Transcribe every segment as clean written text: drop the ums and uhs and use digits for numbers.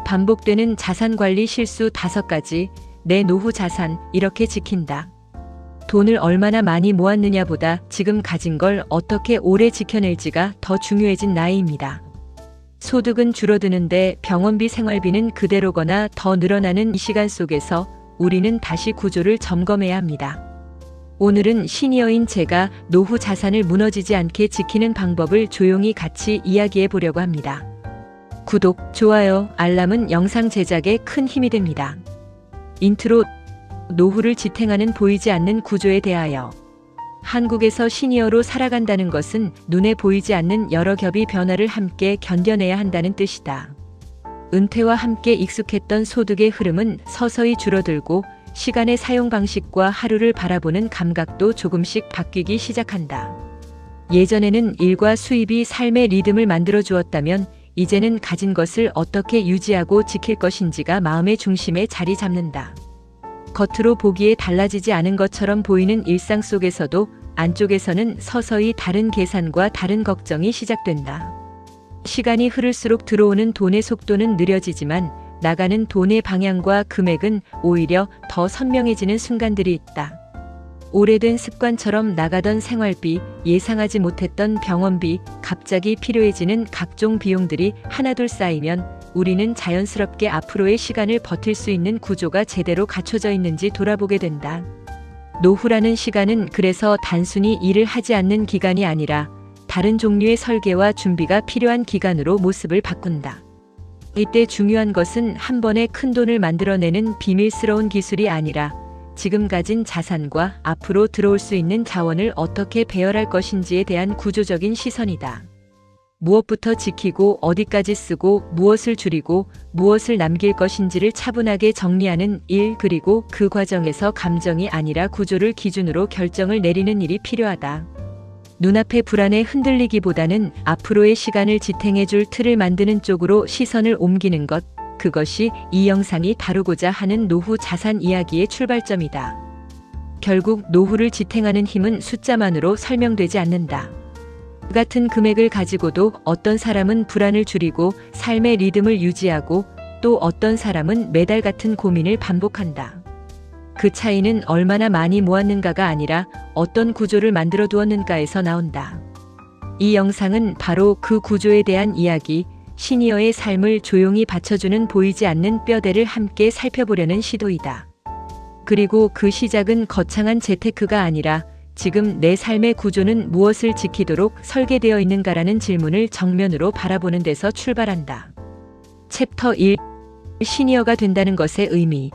반복되는 자산관리 실수 5가지, 내 노후 자산 이렇게 지킨다. 돈을 얼마나 많이 모았느냐보다 지금 가진 걸 어떻게 오래 지켜낼지가 더 중요해진 나이입니다. 소득은 줄어드는데 병원비 생활비는 그대로거나 더 늘어나는 이 시간 속에서 우리는 다시 구조를 점검해야 합니다. 오늘은 시니어인 제가 노후 자산을 무너지지 않게 지키는 방법을 조용히 같이 이야기해 보려고 합니다. 구독, 좋아요, 알람은 영상 제작에 큰 힘이 됩니다. 인트로, 노후를 지탱하는 보이지 않는 구조에 대하여. 한국에서 시니어로 살아간다는 것은 눈에 보이지 않는 여러 겹의 변화를 함께 견뎌내야 한다는 뜻이다. 은퇴와 함께 익숙했던 소득의 흐름은 서서히 줄어들고 시간의 사용 방식과 하루를 바라보는 감각도 조금씩 바뀌기 시작한다. 예전에는 일과 수입이 삶의 리듬을 만들어 주었다면 이제는 가진 것을 어떻게 유지하고 지킬 것인지가 마음의 중심에 자리 잡는다. 겉으로 보기에 달라지지 않은 것처럼 보이는 일상 속에서도 안쪽에서는 서서히 다른 계산과 다른 걱정이 시작된다. 시간이 흐를수록 들어오는 돈의 속도는 느려지지만 나가는 돈의 방향과 금액은 오히려 더 선명해지는 순간들이 있다. 오래된 습관처럼 나가던 생활비, 예상하지 못했던 병원비, 갑자기 필요해지는 각종 비용들이 하나둘 쌓이면 우리는 자연스럽게 앞으로의 시간을 버틸 수 있는 구조가 제대로 갖춰져 있는지 돌아보게 된다. 노후라는 시간은 그래서 단순히 일을 하지 않는 기간이 아니라 다른 종류의 설계와 준비가 필요한 기간으로 모습을 바꾼다. 이때 중요한 것은 한 번에 큰 돈을 만들어내는 비밀스러운 기술이 아니라 지금 가진 자산과 앞으로 들어올 수 있는 자원을 어떻게 배열할 것인지에 대한 구조적인 시선이다. 무엇부터 지키고 어디까지 쓰고 무엇을 줄이고 무엇을 남길 것인지를 차분하게 정리하는 일, 그리고 그 과정에서 감정이 아니라 구조를 기준으로 결정을 내리는 일이 필요하다. 눈앞의 불안에 흔들리기보다는 앞으로의 시간을 지탱해줄 틀을 만드는 쪽으로 시선을 옮기는 것, 그것이 이 영상이 다루고자 하는 노후 자산 이야기의 출발점이다. 결국 노후를 지탱하는 힘은 숫자만으로 설명되지 않는다. 같은 금액을 가지고도 어떤 사람은 불안을 줄이고 삶의 리듬을 유지하고 또 어떤 사람은 매달 같은 고민을 반복한다. 그 차이는 얼마나 많이 모았는가가 아니라 어떤 구조를 만들어 두었는가에서 나온다. 이 영상은 바로 그 구조에 대한 이야기, 시니어의 삶을 조용히 받쳐주는 보이지 않는 뼈대를 함께 살펴보려는 시도이다. 그리고 그 시작은 거창한 재테크가 아니라 지금 내 삶의 구조는 무엇을 지키도록 설계되어 있는가라는 질문을 정면으로 바라보는 데서 출발한다. 챕터 1. 시니어가 된다는 것의 의미.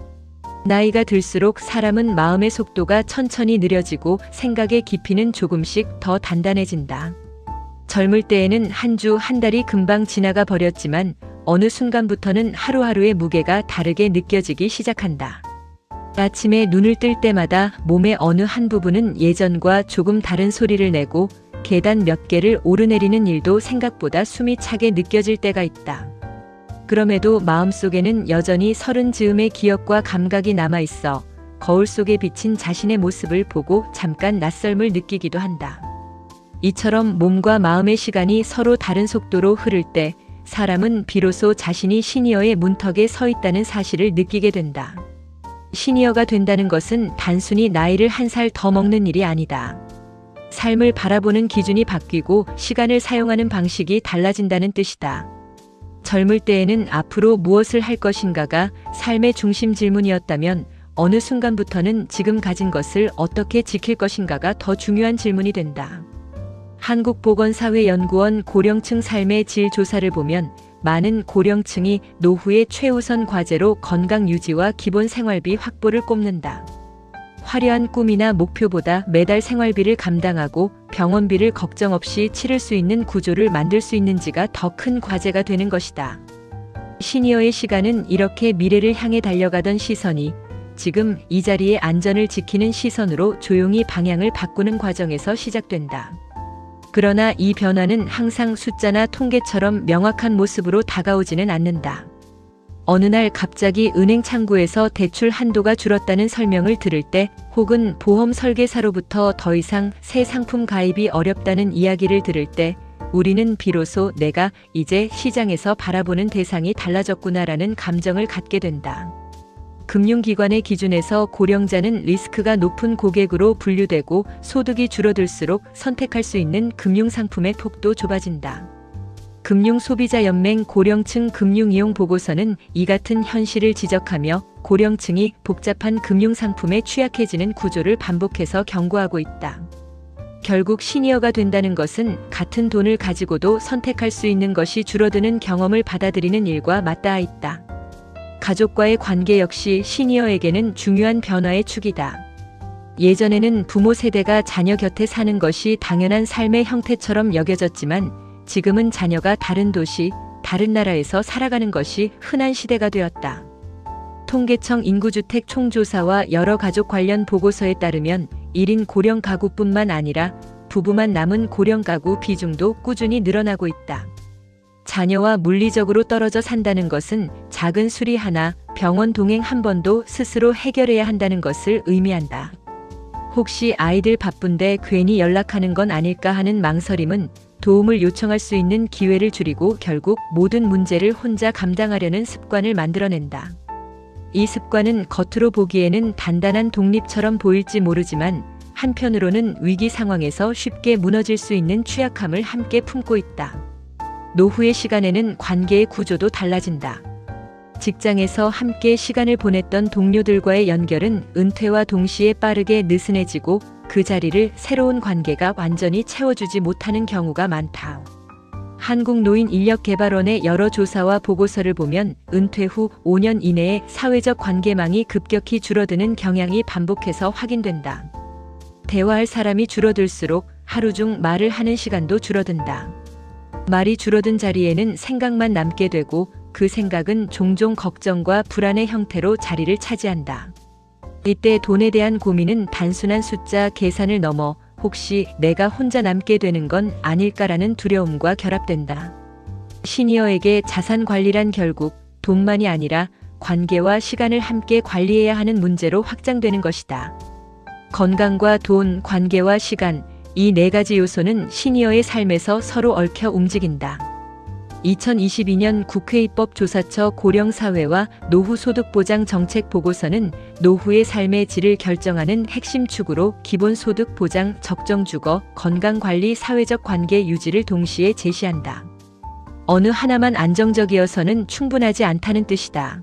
나이가 들수록 사람은 마음의 속도가 천천히 느려지고 생각의 깊이는 조금씩 더 단단해진다. 젊을 때에는 한 주 한 달이 금방 지나가 버렸지만 어느 순간부터는 하루하루의 무게가 다르게 느껴지기 시작한다. 아침에 눈을 뜰 때마다 몸의 어느 한 부분은 예전과 조금 다른 소리를 내고 계단 몇 개를 오르내리는 일도 생각보다 숨이 차게 느껴질 때가 있다. 그럼에도 마음속에는 여전히 서른 즈음의 기억과 감각이 남아있어 거울 속에 비친 자신의 모습을 보고 잠깐 낯설음을 느끼기도 한다. 이처럼 몸과 마음의 시간이 서로 다른 속도로 흐를 때 사람은 비로소 자신이 시니어의 문턱에 서 있다는 사실을 느끼게 된다. 시니어가 된다는 것은 단순히 나이를 한 살 더 먹는 일이 아니다. 삶을 바라보는 기준이 바뀌고 시간을 사용하는 방식이 달라진다는 뜻이다. 젊을 때에는 앞으로 무엇을 할 것인가가 삶의 중심 질문이었다면 어느 순간부터는 지금 가진 것을 어떻게 지킬 것인가가 더 중요한 질문이 된다. 한국보건사회연구원 고령층 삶의 질 조사를 보면 많은 고령층이 노후의 최우선 과제로 건강 유지와 기본 생활비 확보를 꼽는다. 화려한 꿈이나 목표보다 매달 생활비를 감당하고 병원비를 걱정 없이 치를 수 있는 구조를 만들 수 있는지가 더 큰 과제가 되는 것이다. 시니어의 시간은 이렇게 미래를 향해 달려가던 시선이 지금 이 자리의 안전을 지키는 시선으로 조용히 방향을 바꾸는 과정에서 시작된다. 그러나 이 변화는 항상 숫자나 통계처럼 명확한 모습으로 다가오지는 않는다. 어느 날 갑자기 은행 창구에서 대출 한도가 줄었다는 설명을 들을 때, 혹은 보험 설계사로부터 더 이상 새 상품 가입이 어렵다는 이야기를 들을 때, 우리는 비로소 내가 이제 시장에서 바라보는 대상이 달라졌구나라는 감정을 갖게 된다. 금융기관의 기준에서 고령자는 리스크가 높은 고객으로 분류되고 소득이 줄어들수록 선택할 수 있는 금융상품의 폭도 좁아진다. 금융소비자연맹 고령층 금융이용 보고서는 이 같은 현실을 지적하며 고령층이 복잡한 금융상품에 취약해지는 구조를 반복해서 경고하고 있다. 결국 시니어가 된다는 것은 같은 돈을 가지고도 선택할 수 있는 것이 줄어드는 경험을 받아들이는 일과 맞닿아 있다. 가족과의 관계 역시 시니어에게는 중요한 변화의 축이다. 예전에는 부모 세대가 자녀 곁에 사는 것이 당연한 삶의 형태처럼 여겨졌지만 지금은 자녀가 다른 도시, 다른 나라에서 살아가는 것이 흔한 시대가 되었다. 통계청 인구주택 총조사와 여러 가족 관련 보고서에 따르면 1인 고령 가구뿐만 아니라 부부만 남은 고령 가구 비중도 꾸준히 늘어나고 있다. 자녀와 물리적으로 떨어져 산다는 것은 작은 수리 하나, 병원 동행 한 번도 스스로 해결해야 한다는 것을 의미한다. 혹시 아이들 바쁜데 괜히 연락하는 건 아닐까 하는 망설임은 도움을 요청할 수 있는 기회를 줄이고 결국 모든 문제를 혼자 감당하려는 습관을 만들어낸다. 이 습관은 겉으로 보기에는 단단한 독립처럼 보일지 모르지만 한편으로는 위기 상황에서 쉽게 무너질 수 있는 취약함을 함께 품고 있다. 노후의 시간에는 관계의 구조도 달라진다. 직장에서 함께 시간을 보냈던 동료들과의 연결은 은퇴와 동시에 빠르게 느슨해지고 그 자리를 새로운 관계가 완전히 채워주지 못하는 경우가 많다. 한국노인인력개발원의 여러 조사와 보고서를 보면 은퇴 후 5년 이내에 사회적 관계망이 급격히 줄어드는 경향이 반복해서 확인된다. 대화할 사람이 줄어들수록 하루 중 말을 하는 시간도 줄어든다. 말이 줄어든 자리에는 생각만 남게 되고 그 생각은 종종 걱정과 불안의 형태로 자리를 차지한다. 이때 돈에 대한 고민은 단순한 숫자 계산을 넘어 혹시 내가 혼자 남게 되는 건 아닐까라는 두려움과 결합된다. 시니어에게 자산 관리란 결국 돈만이 아니라 관계와 시간을 함께 관리해야 하는 문제로 확장되는 것이다. 건강과 돈, 관계와 시간, 이 네 가지 요소는 시니어의 삶에서 서로 얽혀 움직인다. 2022년 국회 입법조사처 고령사회와 노후소득보장 정책 보고서는 노후의 삶의 질을 결정하는 핵심 축으로 기본소득 보장, 적정주거, 건강관리, 사회적 관계 유지를 동시에 제시한다. 어느 하나만 안정적이어서는 충분하지 않다는 뜻이다.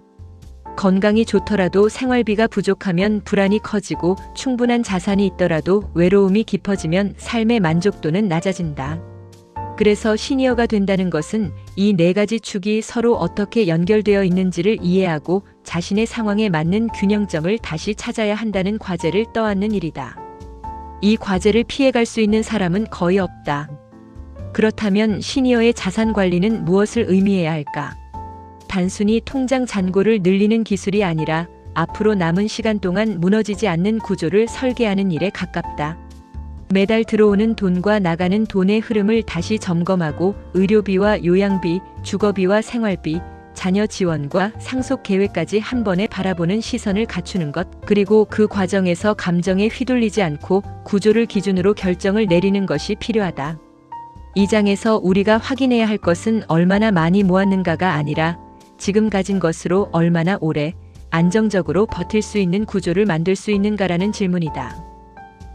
건강이 좋더라도 생활비가 부족하면 불안이 커지고 충분한 자산이 있더라도 외로움이 깊어지면 삶의 만족도는 낮아진다. 그래서 시니어가 된다는 것은 이 네 가지 축이 서로 어떻게 연결되어 있는지를 이해하고 자신의 상황에 맞는 균형점을 다시 찾아야 한다는 과제를 떠안는 일이다. 이 과제를 피해갈 수 있는 사람은 거의 없다. 그렇다면 시니어의 자산 관리는 무엇을 의미해야 할까? 단순히 통장 잔고를 늘리는 기술이 아니라 앞으로 남은 시간 동안 무너지지 않는 구조를 설계하는 일에 가깝다. 매달 들어오는 돈과 나가는 돈의 흐름을 다시 점검하고 의료비와 요양비, 주거비와 생활비, 자녀 지원과 상속 계획까지 한 번에 바라보는 시선을 갖추는 것, 그리고 그 과정에서 감정에 휘둘리지 않고 구조를 기준으로 결정을 내리는 것이 필요하다. 이 장에서 우리가 확인해야 할 것은 얼마나 많이 모았는가가 아니라 지금 가진 것으로 얼마나 오래 안정적으로 버틸 수 있는 구조를 만들 수 있는가라는 질문이다.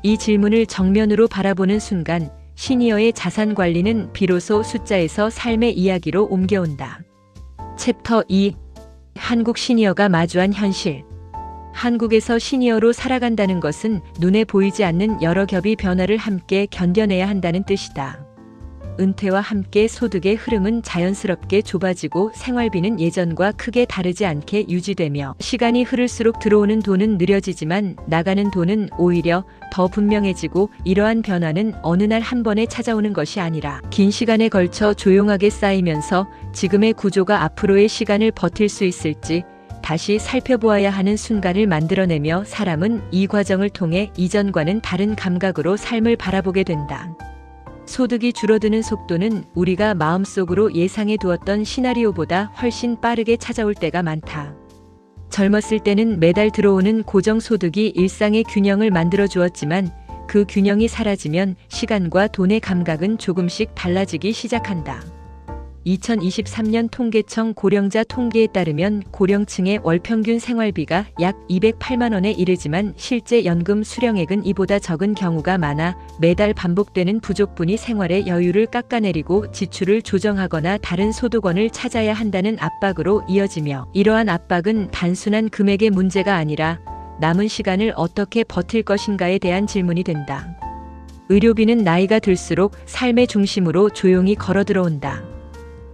이 질문을 정면으로 바라보는 순간 시니어의 자산 관리는 비로소 숫자에서 삶의 이야기로 옮겨온다. 챕터 2. 한국 시니어가 마주한 현실. 한국에서 시니어로 살아간다는 것은 눈에 보이지 않는 여러 겹의 변화를 함께 견뎌내야 한다는 뜻이다. 은퇴와 함께 소득의 흐름은 자연스럽게 좁아지고 생활비는 예전과 크게 다르지 않게 유지되며 시간이 흐를수록 들어오는 돈은 느려지지만 나가는 돈은 오히려 더 분명해지고 이러한 변화는 어느 날 한 번에 찾아오는 것이 아니라 긴 시간에 걸쳐 조용하게 쌓이면서 지금의 구조가 앞으로의 시간을 버틸 수 있을지 다시 살펴보아야 하는 순간을 만들어내며 사람은 이 과정을 통해 이전과는 다른 감각으로 삶을 바라보게 된다. 소득이 줄어드는 속도는 우리가 마음속으로 예상해 두었던 시나리오보다 훨씬 빠르게 찾아올 때가 많다. 젊었을 때는 매달 들어오는 고정소득이 일상의 균형을 만들어 주었지만 그 균형이 사라지면 시간과 돈의 감각은 조금씩 달라지기 시작한다. 2023년 통계청 고령자 통계에 따르면 고령층의 월 평균 생활비가 약 208만 원에 이르지만 실제 연금 수령액은 이보다 적은 경우가 많아 매달 반복되는 부족분이 생활의 여유를 깎아내리고 지출을 조정하거나 다른 소득원을 찾아야 한다는 압박으로 이어지며, 이러한 압박은 단순한 금액의 문제가 아니라 남은 시간을 어떻게 버틸 것인가에 대한 질문이 된다. 의료비는 나이가 들수록 삶의 중심으로 조용히 걸어 들어온다.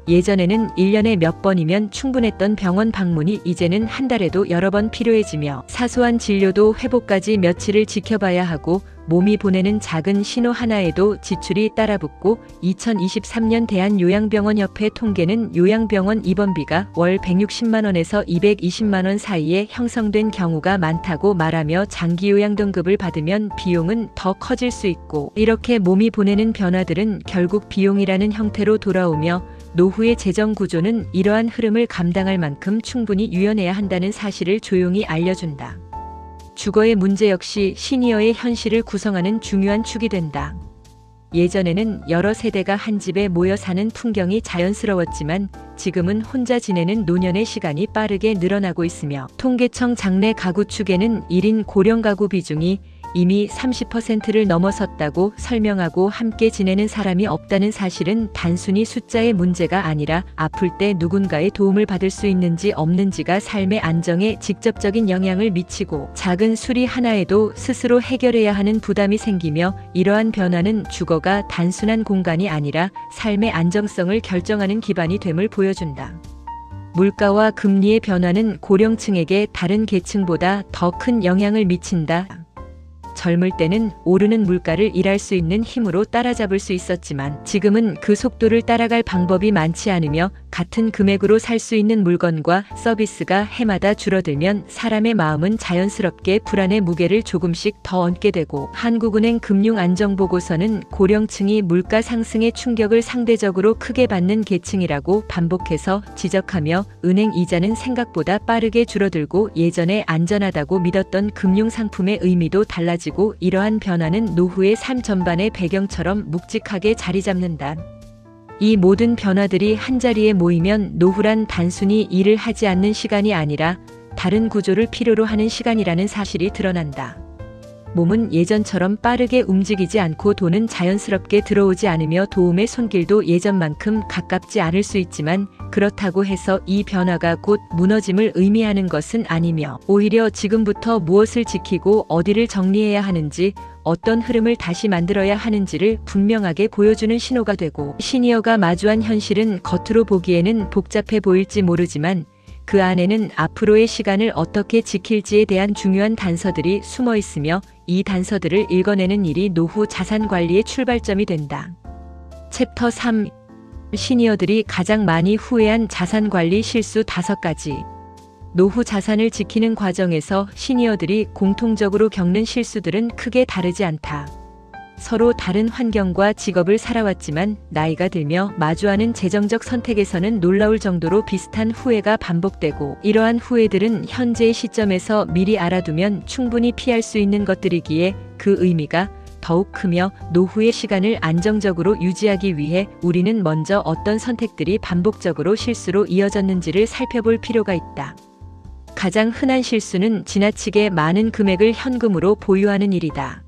예전에는 1년에 몇 번이면 충분했던 병원 방문이 이제는 한 달에도 여러 번 필요해지며, 사소한 진료도 회복까지 며칠을 지켜봐야 하고 몸이 보내는 작은 신호 하나에도 지출이 따라붙고, 2023년 대한요양병원협회 통계는 요양병원 입원비가 월 160만 원에서 220만 원 사이에 형성된 경우가 많다고 말하며, 장기요양 등급을 받으면 비용은 더 커질 수 있고, 이렇게 몸이 보내는 변화들은 결국 비용이라는 형태로 돌아오며, 노후의 재정 구조는 이러한 흐름을 감당할 만큼 충분히 유연해야 한다는 사실을 조용히 알려준다. 주거의 문제 역시 시니어의 현실을 구성하는 중요한 축이 된다. 예전에는 여러 세대가 한 집에 모여 사는 풍경이 자연스러웠지만 지금은 혼자 지내는 노년의 시간이 빠르게 늘어나고 있으며, 통계청 장래 가구 축에는 1인 고령 가구 비중이 이미 30%를 넘어섰다고 설명하고, 함께 지내는 사람이 없다는 사실은 단순히 숫자의 문제가 아니라 아플 때 누군가의 도움을 받을 수 있는지 없는지가 삶의 안정에 직접적인 영향을 미치고, 작은 수리 하나에도 스스로 해결해야 하는 부담이 생기며, 이러한 변화는 주거가 단순한 공간이 아니라 삶의 안정성을 결정하는 기반이 됨을 보여준다. 물가와 금리의 변화는 고령층에게 다른 계층보다 더 큰 영향을 미친다. 젊을 때는 오르는 물가를 일할 수 있는 힘으로 따라잡을 수 있었지만 지금은 그 속도를 따라갈 방법이 많지 않으며, 같은 금액으로 살 수 있는 물건과 서비스가 해마다 줄어들면 사람의 마음은 자연스럽게 불안의 무게를 조금씩 더 얹게 되고, 한국은행 금융안정보고서는 고령층이 물가 상승의 충격을 상대적으로 크게 받는 계층이라고 반복해서 지적하며, 은행 이자는 생각보다 빠르게 줄어들고 예전에 안전하다고 믿었던 금융상품의 의미도 달라지고, 이러한 변화는 노후의 삶 전반의 배경처럼 묵직하게 자리 잡는다. 이 모든 변화들이 한자리에 모이면 노후란 단순히 일을 하지 않는 시간이 아니라 다른 구조를 필요로 하는 시간이라는 사실이 드러난다. 몸은 예전처럼 빠르게 움직이지 않고 돈은 자연스럽게 들어오지 않으며 도움의 손길도 예전만큼 가깝지 않을 수 있지만, 그렇다고 해서 이 변화가 곧 무너짐을 의미하는 것은 아니며, 오히려 지금부터 무엇을 지키고 어디를 정리해야 하는지, 어떤 흐름을 다시 만들어야 하는지를 분명하게 보여주는 신호가 되고, 시니어가 마주한 현실은 겉으로 보기에는 복잡해 보일지 모르지만 그 안에는 앞으로의 시간을 어떻게 지킬지에 대한 중요한 단서들이 숨어 있으며, 이 단서들을 읽어내는 일이 노후 자산 관리의 출발점이 된다. 챕터 3. 시니어들이 가장 많이 후회한 자산 관리 실수 5가지. 노후 자산을 지키는 과정에서 시니어들이 공통적으로 겪는 실수들은 크게 다르지 않다. 서로 다른 환경과 직업을 살아왔지만 나이가 들며 마주하는 재정적 선택에서는 놀라울 정도로 비슷한 후회가 반복되고, 이러한 후회들은 현재의 시점에서 미리 알아두면 충분히 피할 수 있는 것들이기에 그 의미가 더욱 크며, 노후의 시간을 안정적으로 유지하기 위해 우리는 먼저 어떤 선택들이 반복적으로 실수로 이어졌는지를 살펴볼 필요가 있다. 가장 흔한 실수는 지나치게 많은 금액을 현금으로 보유하는 일이다.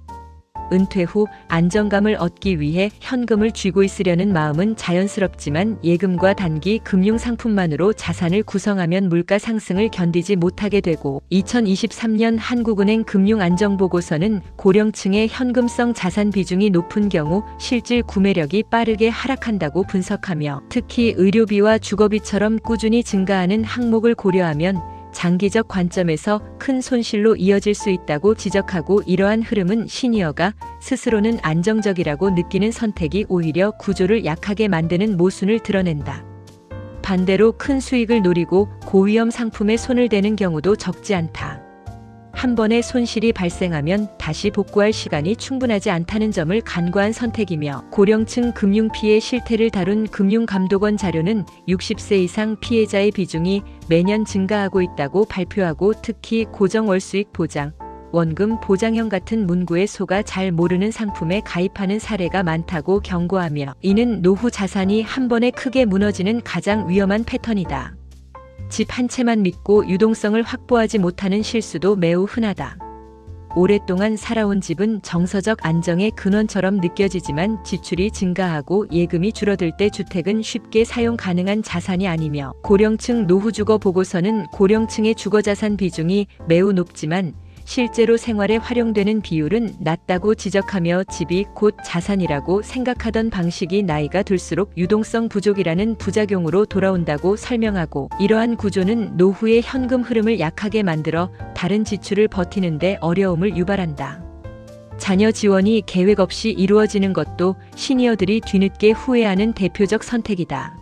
은퇴 후 안정감을 얻기 위해 현금을 쥐고 있으려는 마음은 자연스럽지만, 예금과 단기 금융상품만으로 자산을 구성하면 물가 상승을 견디지 못하게 되고, 2023년 한국은행 금융안정보고서는 고령층의 현금성 자산 비중이 높은 경우 실질 구매력이 빠르게 하락한다고 분석하며, 특히 의료비와 주거비처럼 꾸준히 증가하는 항목을 고려하면 장기적 관점에서 큰 손실로 이어질 수 있다고 지적하고, 이러한 흐름은 시니어가 스스로는 안정적이라고 느끼는 선택이 오히려 구조를 약하게 만드는 모순을 드러낸다. 반대로 큰 수익을 노리고 고위험 상품에 손을 대는 경우도 적지 않다. 한 번의 손실이 발생하면 다시 복구할 시간이 충분하지 않다는 점을 간과한 선택이며, 고령층 금융피해 실태를 다룬 금융감독원 자료는 60세 이상 피해자의 비중이 매년 증가하고 있다고 발표하고, 특히 고정월수익 보장, 원금 보장형 같은 문구에 속아 잘 모르는 상품에 가입하는 사례가 많다고 경고하며, 이는 노후 자산이 한 번에 크게 무너지는 가장 위험한 패턴이다. 집 한 채만 믿고 유동성을 확보하지 못하는 실수도 매우 흔하다. 오랫동안 살아온 집은 정서적 안정의 근원처럼 느껴지지만 지출이 증가하고 예금이 줄어들 때 주택은 쉽게 사용 가능한 자산이 아니며, 고령층 노후주거 보고서는 고령층의 주거자산 비중이 매우 높지만 실제로 생활에 활용되는 비율은 낮다고 지적하며, 집이 곧 자산이라고 생각하던 방식이 나이가 들수록 유동성 부족이라는 부작용으로 돌아온다고 설명하고, 이러한 구조는 노후의 현금 흐름을 약하게 만들어 다른 지출을 버티는데 어려움을 유발한다. 자녀 지원이 계획 없이 이루어지는 것도 시니어들이 뒤늦게 후회하는 대표적 선택이다.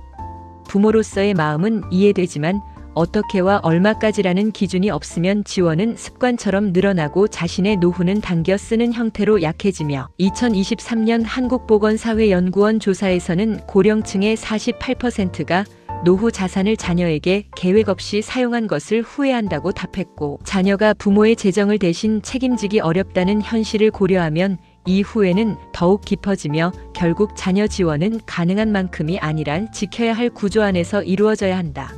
부모로서의 마음은 이해되지만 어떻게와 얼마까지라는 기준이 없으면 지원은 습관처럼 늘어나고 자신의 노후는 당겨 쓰는 형태로 약해지며, 2023년 한국보건사회연구원 조사에서는 고령층의 48%가 노후 자산을 자녀에게 계획 없이 사용한 것을 후회한다고 답했고, 자녀가 부모의 재정을 대신 책임지기 어렵다는 현실을 고려하면 이 후회는 더욱 깊어지며, 결국 자녀 지원은 가능한 만큼이 아니라 지켜야 할 구조 안에서 이루어져야 한다.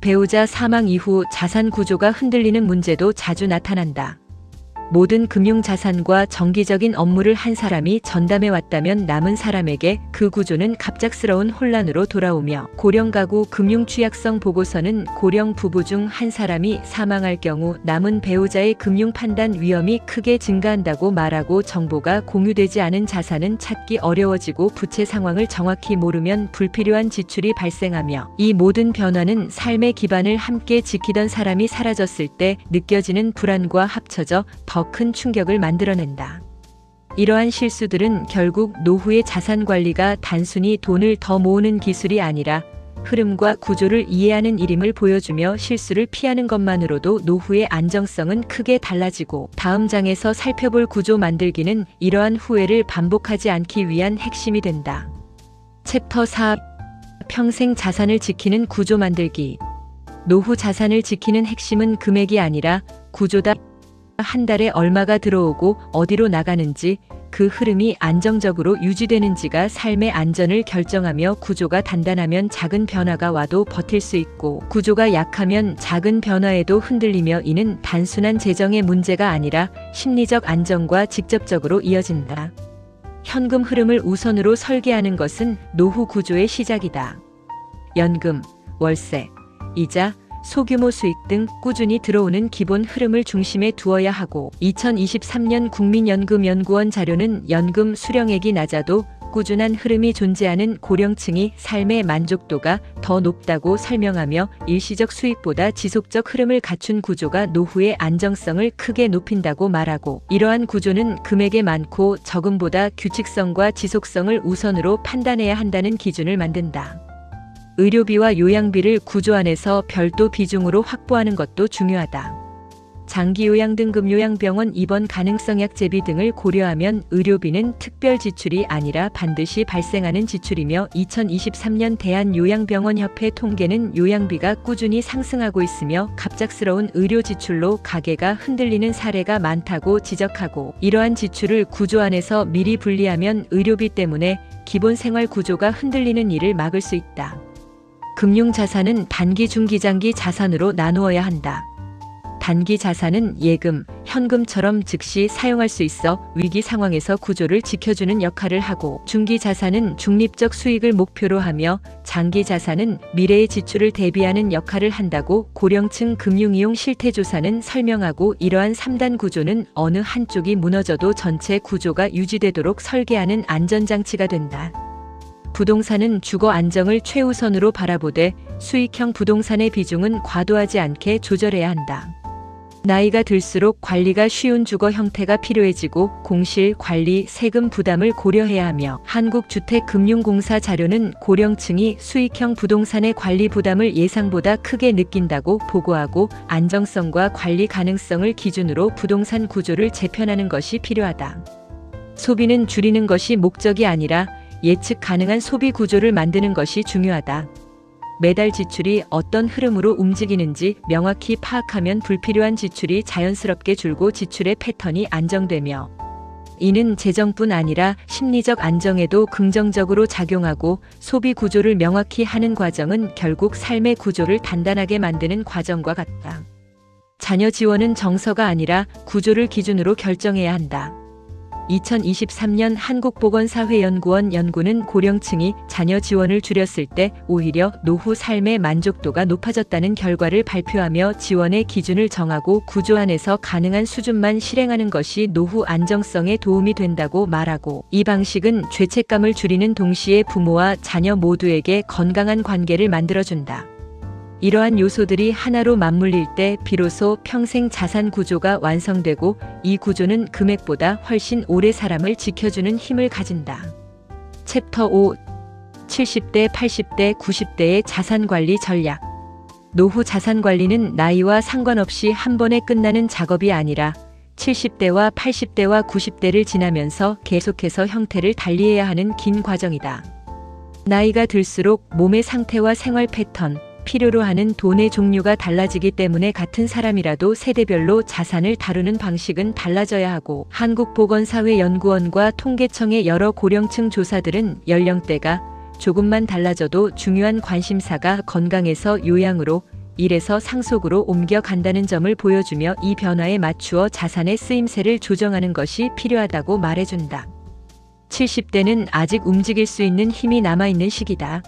배우자 사망 이후 자산 구조가 흔들리는 문제도 자주 나타난다. 모든 금융자산과 정기적인 업무를 한 사람이 전담해 왔다면 남은 사람에게 그 구조는 갑작스러운 혼란으로 돌아오며, 고령가구 금융취약성 보고서는 고령 부부 중 한 사람이 사망할 경우 남은 배우자의 금융 판단 위험이 크게 증가한다고 말하고, 정보가 공유되지 않은 자산은 찾기 어려워지고 부채 상황을 정확히 모르면 불필요한 지출이 발생하며, 이 모든 변화는 삶의 기반을 함께 지키던 사람이 사라졌을 때 느껴지는 불안과 합쳐져 더 큰 충격을 만들어낸다. 이러한 실수들은 결국 노후의 자산 관리가 단순히 돈을 더 모으는 기술이 아니라 흐름과 구조를 이해하는 일임을 보여주며, 실수를 피하는 것만으로도 노후의 안정성은 크게 달라지고, 다음 장에서 살펴볼 구조 만들기는 이러한 후회를 반복하지 않기 위한 핵심이 된다. 챕터 4. 평생 자산을 지키는 구조 만들기. 노후 자산을 지키는 핵심은 금액이 아니라 구조다. 한 달에 얼마가 들어오고 어디로 나가는지, 그 흐름이 안정적으로 유지되는지가 삶의 안전을 결정하며, 구조가 단단하면 작은 변화가 와도 버틸 수 있고, 구조가 약하면 작은 변화에도 흔들리며, 이는 단순한 재정의 문제가 아니라 심리적 안정과 직접적으로 이어진다. 현금 흐름을 우선으로 설계하는 것은 노후 구조의 시작이다. 연금, 월세, 이자, 소규모 수익 등 꾸준히 들어오는 기본 흐름을 중심에 두어야 하고, 2023년 국민연금연구원 자료는 연금 수령액이 낮아도 꾸준한 흐름이 존재하는 고령층이 삶의 만족도가 더 높다고 설명하며, 일시적 수익보다 지속적 흐름을 갖춘 구조가 노후의 안정성을 크게 높인다고 말하고, 이러한 구조는 금액의 많고 적음보다 규칙성과 지속성을 우선으로 판단해야 한다는 기준을 만든다. 의료비와 요양비를 구조 안에서 별도 비중으로 확보하는 것도 중요하다. 장기 요양 등급 요양병원 입원 가능성 약제비 등을 고려하면 의료비는 특별 지출이 아니라 반드시 발생하는 지출이며, 2023년 대한요양병원협회 통계는 요양비가 꾸준히 상승하고 있으며 갑작스러운 의료 지출로 가계가 흔들리는 사례가 많다고 지적하고, 이러한 지출을 구조 안에서 미리 분리하면 의료비 때문에 기본 생활 구조가 흔들리는 일을 막을 수 있다. 금융자산은 단기, 중기, 장기 자산으로 나누어야 한다. 단기 자산은 예금, 현금처럼 즉시 사용할 수 있어 위기 상황에서 구조를 지켜주는 역할을 하고, 중기 자산은 중립적 수익을 목표로 하며, 장기 자산은 미래의 지출을 대비하는 역할을 한다고 고령층 금융이용 실태조사는 설명하고, 이러한 3단 구조는 어느 한쪽이 무너져도 전체 구조가 유지되도록 설계하는 안전장치가 된다. 부동산은 주거 안정을 최우선으로 바라보되 수익형 부동산의 비중은 과도하지 않게 조절해야 한다. 나이가 들수록 관리가 쉬운 주거 형태가 필요해지고, 공실, 관리, 세금 부담을 고려해야 하며, 한국주택금융공사 자료는 고령층이 수익형 부동산의 관리 부담을 예상보다 크게 느낀다고 보고하고, 안정성과 관리 가능성을 기준으로 부동산 구조를 재편하는 것이 필요하다. 소비는 줄이는 것이 목적이 아니라 예측 가능한 소비 구조를 만드는 것이 중요하다. 매달 지출이 어떤 흐름으로 움직이는지 명확히 파악하면 불필요한 지출이 자연스럽게 줄고 지출의 패턴이 안정되며, 이는 재정뿐 아니라 심리적 안정에도 긍정적으로 작용하고, 소비 구조를 명확히 하는 과정은 결국 삶의 구조를 단단하게 만드는 과정과 같다. 자녀 지원은 정서가 아니라 구조를 기준으로 결정해야 한다. 2023년 한국보건사회연구원 연구는 고령층이 자녀 지원을 줄였을 때 오히려 노후 삶의 만족도가 높아졌다는 결과를 발표하며, 지원의 기준을 정하고 구조 안에서 가능한 수준만 실행하는 것이 노후 안정성에 도움이 된다고 말하고, 이 방식은 죄책감을 줄이는 동시에 부모와 자녀 모두에게 건강한 관계를 만들어준다. 이러한 요소들이 하나로 맞물릴 때 비로소 평생 자산 구조가 완성되고, 이 구조는 금액보다 훨씬 오래 사람을 지켜주는 힘을 가진다. 챕터 5. 70대, 80대, 90대의 자산관리 전략. 노후 자산관리는 나이와 상관없이 한 번에 끝나는 작업이 아니라 70대와 80대와 90대를 지나면서 계속해서 형태를 달리해야 하는 긴 과정이다. 나이가 들수록 몸의 상태와 생활 패턴, 필요로 하는 돈의 종류가 달라지기 때문에 같은 사람이라도 세대별로 자산을 다루는 방식은 달라져야 하고, 한국보건사회연구원과 통계청의 여러 고령층 조사들은 연령대가 조금만 달라져도 중요한 관심사가 건강에서 요양으로, 일에서 상속으로 옮겨간다는 점을 보여주며, 이 변화에 맞추어 자산의 쓰임새를 조정하는 것이 필요하다고 말해준다. 70대는 아직 움직일 수 있는 힘이 남아있는 시기다.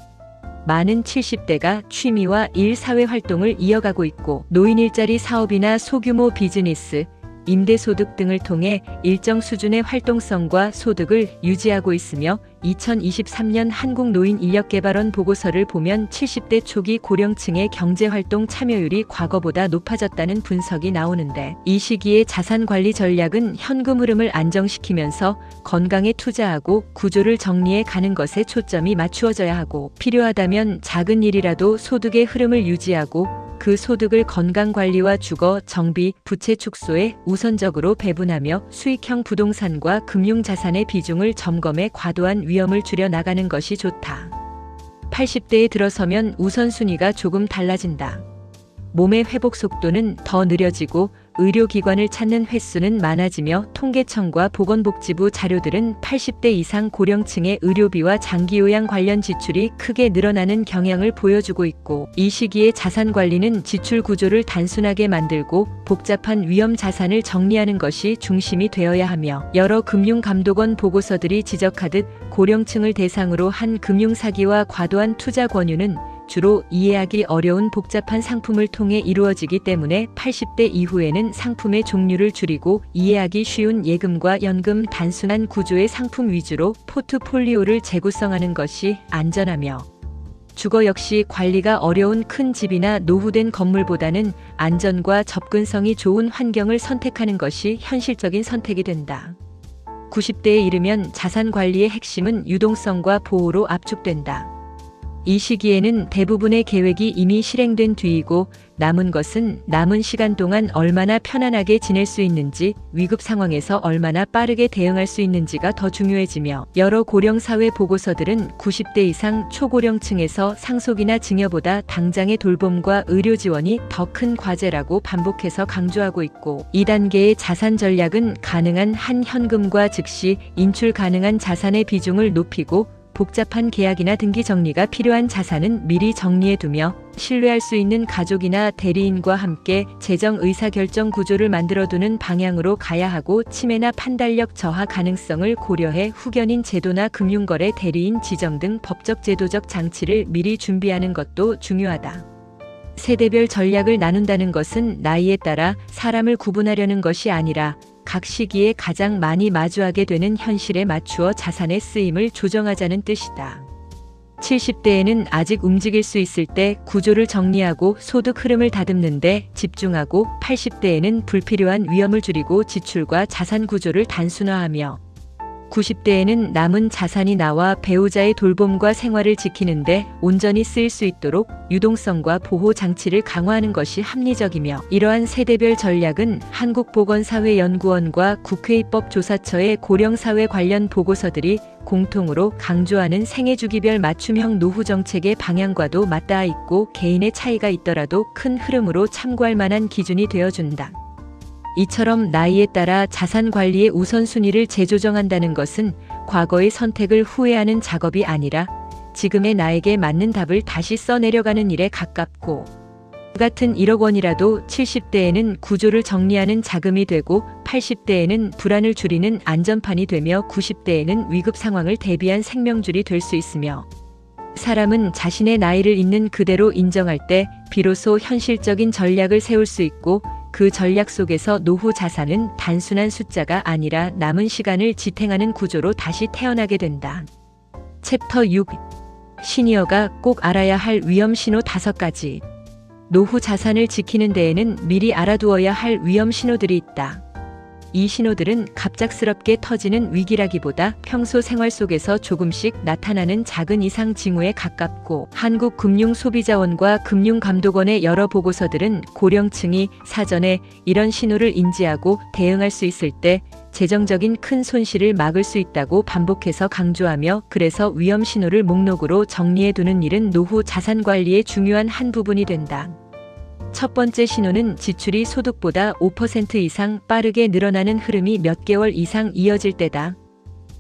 많은 70대가 취미와 일 사회 활동을 이어가고 있고, 노인 일자리 사업이나 소규모 비즈니스, 임대소득 등을 통해 일정 수준의 활동성과 소득을 유지하고 있으며, 2023년 한국노인인력개발원 보고서를 보면 70대 초기 고령층의 경제활동 참여율이 과거보다 높아졌다는 분석이 나오는데, 이 시기에 자산관리 전략은 현금 흐름을 안정시키면서 건강에 투자하고 구조를 정리해 가는 것에 초점이 맞추어져야 하고, 필요하다면 작은 일이라도 소득의 흐름을 유지하고 그 소득을 건강관리와 주거, 정비, 부채 축소에 우선적으로 배분하며 수익형 부동산과 금융자산의 비중을 점검해 과도한 위험을 줄여 나가는 것이 좋다. 80대에 들어서면 우선순위가 조금 달라진다. 몸의 회복 속도는 더 느려지고 의료기관을 찾는 횟수는 많아지며, 통계청과 보건복지부 자료들은 80대 이상 고령층의 의료비와 장기요양 관련 지출이 크게 늘어나는 경향을 보여주고 있고, 이 시기에 자산관리는 지출 구조를 단순하게 만들고 복잡한 위험 자산을 정리하는 것이 중심이 되어야 하며, 여러 금융감독원 보고서들이 지적하듯 고령층을 대상으로 한 금융사기와 과도한 투자 권유는 주로 이해하기 어려운 복잡한 상품을 통해 이루어지기 때문에 80대 이후에는 상품의 종류를 줄이고 이해하기 쉬운 예금과 연금, 단순한 구조의 상품 위주로 포트폴리오를 재구성하는 것이 안전하며, 주거 역시 관리가 어려운 큰 집이나 노후된 건물보다는 안전과 접근성이 좋은 환경을 선택하는 것이 현실적인 선택이 된다. 90대에 이르면 자산관리의 핵심은 유동성과 보호로 압축된다. 이 시기에는 대부분의 계획이 이미 실행된 뒤이고, 남은 것은 남은 시간 동안 얼마나 편안하게 지낼 수 있는지, 위급 상황에서 얼마나 빠르게 대응할 수 있는지가 더 중요해지며, 여러 고령사회 보고서들은 90대 이상 초고령층에서 상속이나 증여보다 당장의 돌봄과 의료 지원이 더 큰 과제라고 반복해서 강조하고 있고, 2단계의 자산 전략은 가능한 한 현금과 즉시 인출 가능한 자산의 비중을 높이고, 복잡한 계약이나 등기 정리가 필요한 자산은 미리 정리해두며, 신뢰할 수 있는 가족이나 대리인과 함께 재정 의사결정 구조를 만들어두는 방향으로 가야 하고, 치매나 판단력 저하 가능성을 고려해 후견인 제도나 금융거래 대리인 지정 등 법적 제도적 장치를 미리 준비하는 것도 중요하다. 세대별 전략을 나눈다는 것은 나이에 따라 사람을 구분하려는 것이 아니라 각 시기에 가장 많이 마주하게 되는 현실에 맞추어 자산의 쓰임을 조정하자는 뜻이다. 70대에는 아직 움직일 수 있을 때 구조를 정리하고 소득 흐름을 다듬는 데 집중하고, 80대에는 불필요한 위험을 줄이고 지출과 자산 구조를 단순화하며, 90대에는 남은 자산이 나와 배우자의 돌봄과 생활을 지키는데 온전히 쓰일 수 있도록 유동성과 보호 장치를 강화하는 것이 합리적이며, 이러한 세대별 전략은 한국보건사회연구원과 국회입법조사처의 고령사회 관련 보고서들이 공통으로 강조하는 생애주기별 맞춤형 노후 정책의 방향과도 맞닿아 있고, 개인의 차이가 있더라도 큰 흐름으로 참고할 만한 기준이 되어준다. 이처럼 나이에 따라 자산 관리의 우선순위를 재조정한다는 것은 과거의 선택을 후회하는 작업이 아니라 지금의 나에게 맞는 답을 다시 써내려가는 일에 가깝고, 같은 1억 원이라도 70대에는 구조를 정리하는 자금이 되고, 80대에는 불안을 줄이는 안전판이 되며, 90대에는 위급 상황을 대비한 생명줄이 될 수 있으며, 사람은 자신의 나이를 있는 그대로 인정할 때 비로소 현실적인 전략을 세울 수 있고, 그 전략 속에서 노후 자산은 단순한 숫자가 아니라 남은 시간을 지탱하는 구조로 다시 태어나게 된다. 챕터 6. 시니어가 꼭 알아야 할 위험 신호 5가지. 노후 자산을 지키는 데에는 미리 알아두어야 할 위험 신호들이 있다. 이 신호들은 갑작스럽게 터지는 위기라기보다 평소 생활 속에서 조금씩 나타나는 작은 이상 징후에 가깝고, 한국금융소비자원과 금융감독원의 여러 보고서들은 고령층이 사전에 이런 신호를 인지하고 대응할 수 있을 때 재정적인 큰 손실을 막을 수 있다고 반복해서 강조하며, 그래서 위험 신호를 목록으로 정리해두는 일은 노후 자산 관리의 중요한 한 부분이 된다. 첫 번째 신호는 지출이 소득보다 5% 이상 빠르게 늘어나는 흐름이 몇 개월 이상 이어질 때다.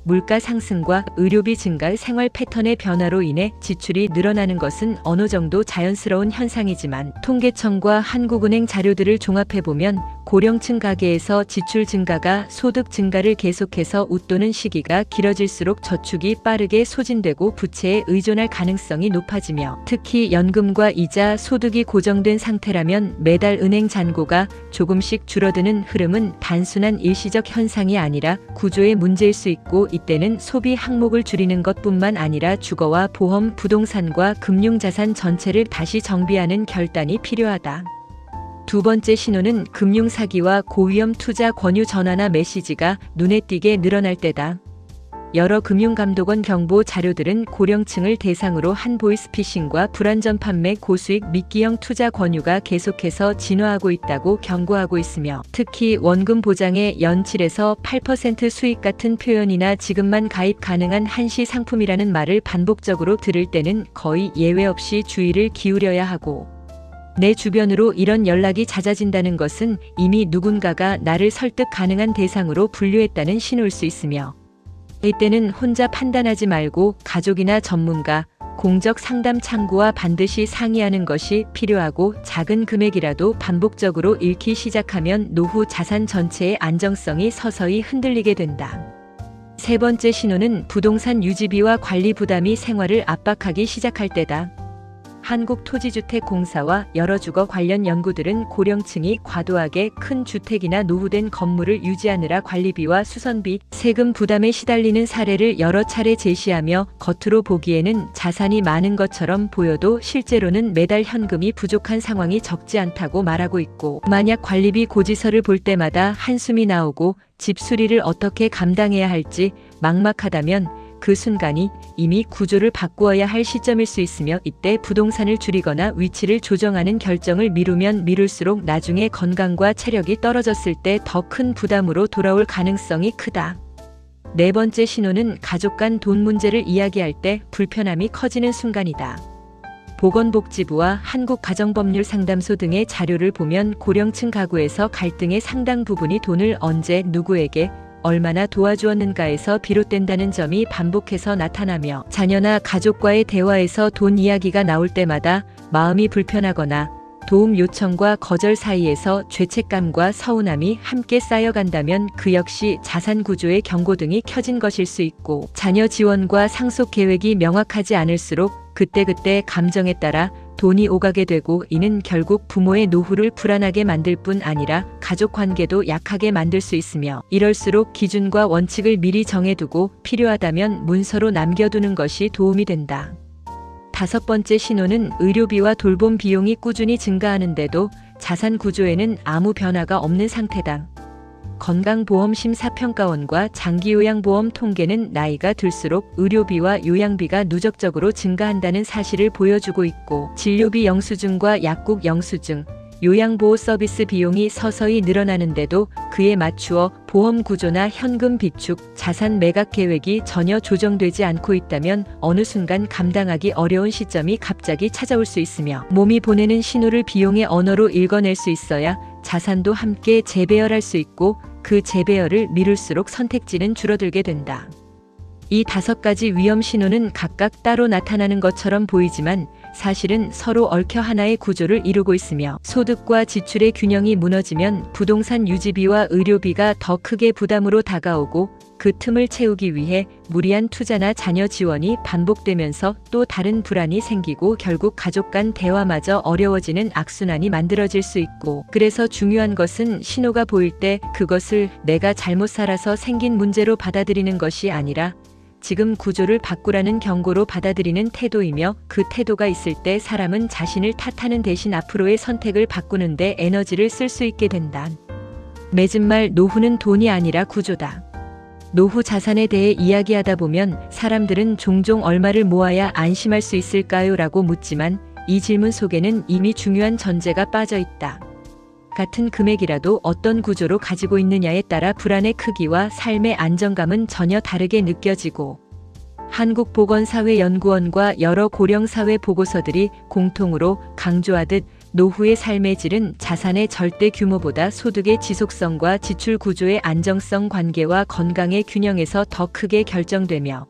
물가 상승과 의료비 증가, 생활 패턴의 변화로 인해 지출이 늘어나는 것은 어느 정도 자연스러운 현상이지만, 통계청과 한국은행 자료들을 종합해보면 고령층 가계에서 지출 증가가 소득 증가를 계속해서 웃도는 시기가 길어질수록 저축이 빠르게 소진되고 부채에 의존할 가능성이 높아지며, 특히 연금과 이자, 소득이 고정된 상태라면 매달 은행 잔고가 조금씩 줄어드는 흐름은 단순한 일시적 현상이 아니라 구조의 문제일 수 있고, 이때는 소비 항목을 줄이는 것뿐만 아니라 주거와 보험, 부동산과 금융자산 전체를 다시 정비하는 결단이 필요하다. 두 번째 신호는 금융사기와 고위험 투자 권유 전화나 메시지가 눈에 띄게 늘어날 때다. 여러 금융감독원 경보 자료들은 고령층을 대상으로 한 보이스피싱과 불안전 판매, 고수익 미끼형 투자 권유가 계속해서 진화하고 있다고 경고하고 있으며, 특히 원금 보장의 연 7에서 8% 수익 같은 표현이나 지금만 가입 가능한 한시 상품이라는 말을 반복적으로 들을 때는 거의 예외 없이 주의를 기울여야 하고, 내 주변으로 이런 연락이 잦아진다는 것은 이미 누군가가 나를 설득 가능한 대상으로 분류했다는 신호일 수 있으며, 이때는 혼자 판단하지 말고 가족이나 전문가, 공적 상담 창구와 반드시 상의하는 것이 필요하고, 작은 금액이라도 반복적으로 잃기 시작하면 노후 자산 전체의 안정성이 서서히 흔들리게 된다. 세 번째 신호는 부동산 유지비와 관리 부담이 생활을 압박하기 시작할 때다. 한국토지주택공사와 여러 주거 관련 연구들은 고령층이 과도하게 큰 주택이나 노후된 건물을 유지하느라 관리비와 수선비, 세금 부담에 시달리는 사례를 여러 차례 제시하며, 겉으로 보기에는 자산이 많은 것처럼 보여도 실제로는 매달 현금이 부족한 상황이 적지 않다고 말하고 있고, 만약 관리비 고지서를 볼 때마다 한숨이 나오고 집 수리를 어떻게 감당해야 할지 막막하다면 그 순간이 이미 구조를 바꾸어야 할 시점일 수 있으며, 이때 부동산을 줄이거나 위치를 조정하는 결정을 미루면 미룰수록 나중에 건강과 체력이 떨어졌을 때 더 큰 부담으로 돌아올 가능성이 크다. 네 번째 신호는 가족 간 돈 문제를 이야기할 때 불편함이 커지는 순간이다. 보건복지부와 한국가정법률상담소 등의 자료를 보면 고령층 가구에서 갈등의 상당 부분이 돈을 언제 누구에게 얼마나 도와주었는가에서 비롯된다는 점이 반복해서 나타나며, 자녀나 가족과의 대화에서 돈 이야기가 나올 때마다 마음이 불편하거나 도움 요청과 거절 사이에서 죄책감과 서운함이 함께 쌓여간다면 그 역시 자산 구조의 경고등이 켜진 것일 수 있고, 자녀 지원과 상속 계획이 명확하지 않을수록 그때그때 감정에 따라 돈이 오가게 되고, 이는 결국 부모의 노후를 불안하게 만들 뿐 아니라 가족 관계도 약하게 만들 수 있으며, 이럴수록 기준과 원칙을 미리 정해두고 필요하다면 문서로 남겨두는 것이 도움이 된다. 다섯 번째 신호는 의료비와 돌봄 비용이 꾸준히 증가하는데도 자산 구조에는 아무 변화가 없는 상태다. 건강보험심사평가원과 장기요양보험 통계는 나이가 들수록 의료비와 요양비가 누적적으로 증가한다는 사실을 보여주고 있고, 진료비 영수증과 약국 영수증, 요양보호 서비스 비용이 서서히 늘어나는데도 그에 맞추어 보험 구조나 현금 비축, 자산 매각 계획이 전혀 조정되지 않고 있다면 어느 순간 감당하기 어려운 시점이 갑자기 찾아올 수 있으며, 몸이 보내는 신호를 비용의 언어로 읽어낼 수 있어야 자산도 함께 재배열할 수 있고, 그 재배열을 미룰수록 선택지는 줄어들게 된다. 이 5가지 위험 신호는 각각 따로 나타나는 것처럼 보이지만 사실은 서로 얽혀 하나의 구조를 이루고 있으며, 소득과 지출의 균형이 무너지면 부동산 유지비와 의료비가 더 크게 부담으로 다가오고, 그 틈을 채우기 위해 무리한 투자나 자녀 지원이 반복되면서 또 다른 불안이 생기고 결국 가족 간 대화마저 어려워지는 악순환이 만들어질 수 있고, 그래서 중요한 것은 신호가 보일 때 그것을 내가 잘못 살아서 생긴 문제로 받아들이는 것이 아니라 지금 구조를 바꾸라는 경고로 받아들이는 태도이며, 그 태도가 있을 때 사람은 자신을 탓하는 대신 앞으로의 선택을 바꾸는 데 에너지를 쓸 수 있게 된다. 맺은 말, 노후는 돈이 아니라 구조다. 노후 자산에 대해 이야기하다 보면 사람들은 종종 얼마를 모아야 안심할 수 있을까요? 라고 묻지만 이 질문 속에는 이미 중요한 전제가 빠져 있다. 같은 금액이라도 어떤 구조로 가지고 있느냐에 따라 불안의 크기와 삶의 안정감은 전혀 다르게 느껴지고, 한국보건사회연구원과 여러 고령사회 보고서들이 공통으로 강조하듯 노후의 삶의 질은 자산의 절대 규모보다 소득의 지속성과 지출 구조의 안정성, 관계와 건강의 균형에서 더 크게 결정되며,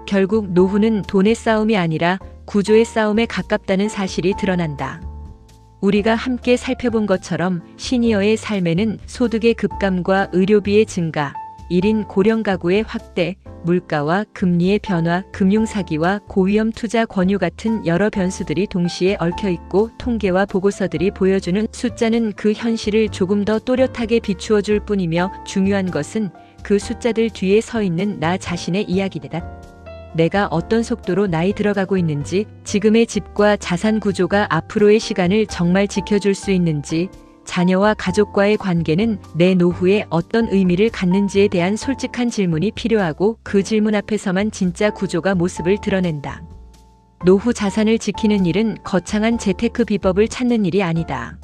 결국 노후는 돈의 싸움이 아니라 구조의 싸움에 가깝다는 사실이 드러난다. 우리가 함께 살펴본 것처럼 시니어의 삶에는 소득의 급감과 의료비의 증가, 1인 고령 가구의 확대, 물가와 금리의 변화, 금융사기와 고위험 투자 권유 같은 여러 변수들이 동시에 얽혀 있고, 통계와 보고서들이 보여주는 숫자는 그 현실을 조금 더 또렷하게 비추어 줄 뿐이며, 중요한 것은 그 숫자들 뒤에 서 있는 나 자신의 이야기다. 내가 어떤 속도로 나이 들어가고 있는지, 지금의 집과 자산 구조가 앞으로의 시간을 정말 지켜줄 수 있는지, 자녀와 가족과의 관계는 내 노후에 어떤 의미를 갖는지에 대한 솔직한 질문이 필요하고, 그 질문 앞에서만 진짜 구조가 모습을 드러낸다. 노후 자산을 지키는 일은 거창한 재테크 비법을 찾는 일이 아니다.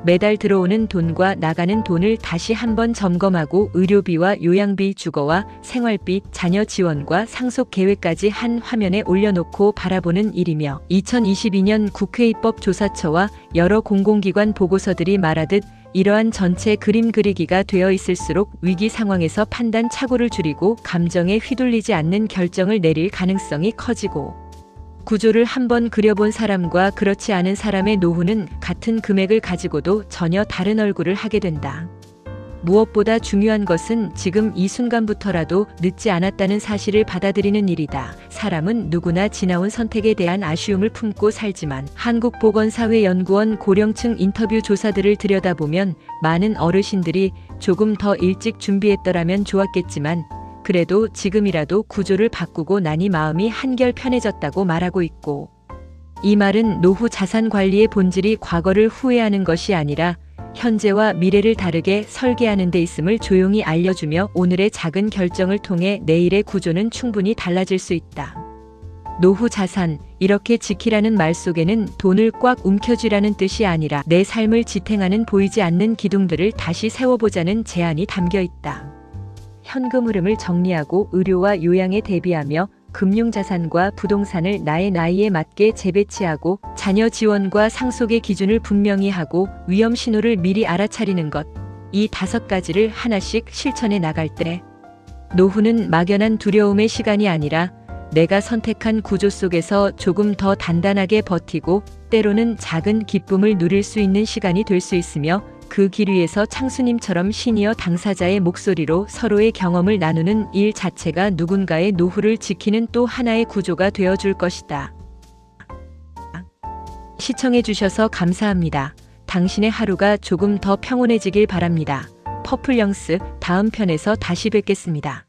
매달 들어오는 돈과 나가는 돈을 다시 한번 점검하고 의료비와 요양비, 주거와 생활비, 자녀 지원과 상속 계획까지 한 화면에 올려놓고 바라보는 일이며, 2022년 국회 입법조사처와 여러 공공기관 보고서들이 말하듯 이러한 전체 그림 그리기가 되어 있을수록 위기 상황에서 판단 착오를 줄이고 감정에 휘둘리지 않는 결정을 내릴 가능성이 커지고, 구조를 한번 그려본 사람과 그렇지 않은 사람의 노후는 같은 금액을 가지고도 전혀 다른 얼굴을 하게 된다. 무엇보다 중요한 것은 지금 이 순간부터라도 늦지 않았다는 사실을 받아들이는 일이다. 사람은 누구나 지나온 선택에 대한 아쉬움을 품고 살지만, 한국보건사회연구원 고령층 인터뷰 조사들을 들여다보면 많은 어르신들이 조금 더 일찍 준비했더라면 좋았겠지만 그래도 지금이라도 구조를 바꾸고 나니 마음이 한결 편해졌다고 말하고 있고, 이 말은 노후 자산 관리의 본질이 과거를 후회하는 것이 아니라 현재와 미래를 다르게 설계하는 데 있음을 조용히 알려주며, 오늘의 작은 결정을 통해 내일의 구조는 충분히 달라질 수 있다. 노후 자산, 이렇게 지키라는 말 속에는 돈을 꽉 움켜쥐라는 뜻이 아니라 내 삶을 지탱하는 보이지 않는 기둥들을 다시 세워보자는 제안이 담겨 있다. 현금 흐름을 정리하고 의료와 요양에 대비하며, 금융자산과 부동산을 나의 나이에 맞게 재배치하고, 자녀 지원과 상속의 기준을 분명히 하고 위험 신호를 미리 알아차리는 것, 이 5가지를 하나씩 실천해 나갈 때 노후는 막연한 두려움의 시간이 아니라 내가 선택한 구조 속에서 조금 더 단단하게 버티고 때로는 작은 기쁨을 누릴 수 있는 시간이 될 수 있으며, 그 길 위에서 창수님처럼 시니어 당사자의 목소리로 서로의 경험을 나누는 일 자체가 누군가의 노후를 지키는 또 하나의 구조가 되어줄 것이다. 시청해주셔서 감사합니다. 당신의 하루가 조금 더 평온해지길 바랍니다. 퍼플영스, 다음 편에서 다시 뵙겠습니다.